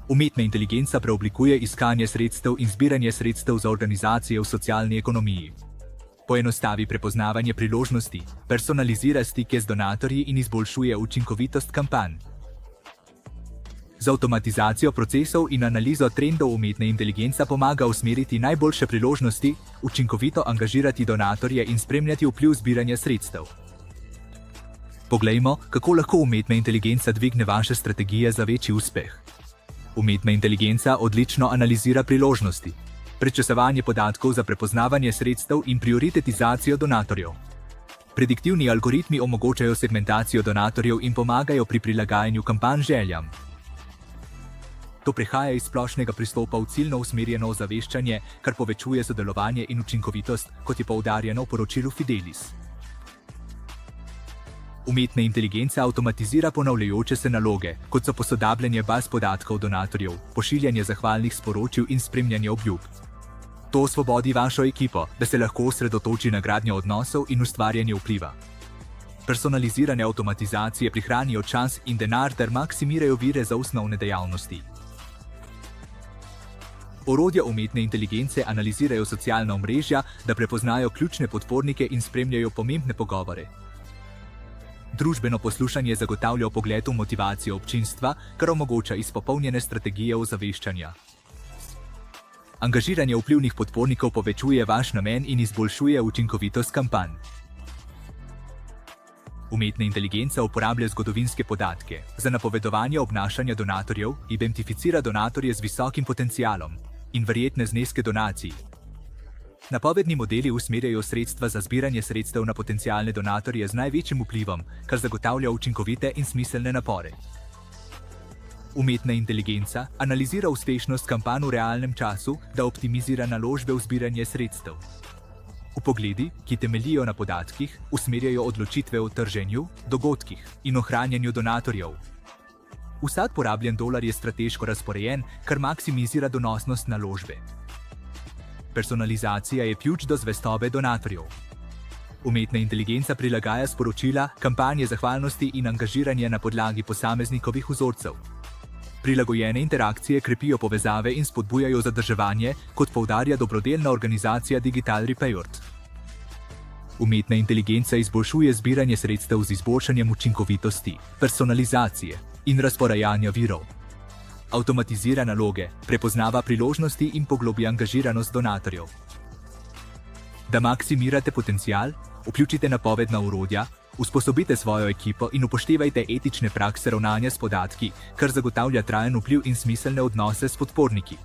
Umetna inteligenca preoblikuje iskanje sredstev in zbiranje sredstev za organizacije v socialni ekonomiji. Poenostavi prepoznavanje priložnosti, personalizira stike z donatorji in izboljšuje učinkovitost kampanj. Z avtomatizacijo procesov in analizo trendov umetna inteligenca pomaga usmeriti najboljše priložnosti, učinkovito angažirati donatorje in spremljati vpliv zbiranja sredstev. Poglejmo, kako lahko umetna inteligenca dvigne vaše strategije za večji uspeh. Umetna inteligenca odlično analizira priložnosti, prečasovanje podatkov za prepoznavanje sredstev in prioritetizacijo donatorjev. Prediktivni algoritmi omogočajo segmentacijo donatorjev in pomagajo pri prilagajanju kampanj željam. To prihaja iz splošnega pristopa v ciljno usmerjeno ozaveščanje, kar povečuje sodelovanje in učinkovitost, kot je poudarjeno v poročilu Fidelis. Umetna inteligenca avtomatizira ponavljajoče se naloge, kot so posodabljanje baz podatkov donatorjev, pošiljanje zahvalnih sporočil in spremljanje obljub. To osvobodi vašo ekipo, da se lahko osredotoči na gradnjo odnosov in ustvarjanje vpliva. Personalizirane avtomatizacije prihranijo čas in denar ter maksimirajo vire za osnovne dejavnosti. Orodja umetne inteligence analizirajo socialna omrežja, da prepoznajo ključne podpornike in spremljajo pomembne pogovore. Družbeno poslušanje zagotavlja vpogled v motivacijo občinstva, kar omogoča izpopolnjene strategije ozaveščanja. Angažiranje vplivnih podpornikov povečuje vaš namen in izboljšuje učinkovitost kampanj. Umetna inteligenca uporablja zgodovinske podatke za napovedovanje obnašanja donatorjev, identificira donatorje z visokim potencialom in verjetne zneske donacij. Napovedni modeli usmerjajo sredstva za zbiranje sredstev na potencialne donatorje z največjim vplivom, kar zagotavlja učinkovite in smiselne napore. Umetna inteligenca analizira uspešnost kampanj v realnem času, da optimizira naložbe v zbiranje sredstev. Vpogledi, ki temeljijo na podatkih, usmerjajo odločitve o trženju, dogodkih in ohranjanju donatorjev. Vsak porabljen dolar je strateško razporejen, kar maksimizira donosnost naložbe. Personalizacija je ključ do zvestobe donatorjev. Umetna inteligenca prilagaja sporočila, kampanje zahvalnosti in angažiranje na podlagi posameznikovih vzorcev. Prilagojene interakcije krepijo povezave in spodbujajo zadrževanje, kot poudarja dobrodelna organizacija Digital Report. Umetna inteligenca izboljšuje zbiranje sredstev z izboljšanjem učinkovitosti, personalizacije in razporejanja virov. Avtomatizira naloge, prepoznava priložnosti in poglobi angažiranost donatorjev. Da maksimirate potencial, vključite napovedna orodja, usposobite svojo ekipo in upoštevajte etične prakse ravnanja s podatki, kar zagotavlja trajen vpliv in smiselne odnose s podporniki.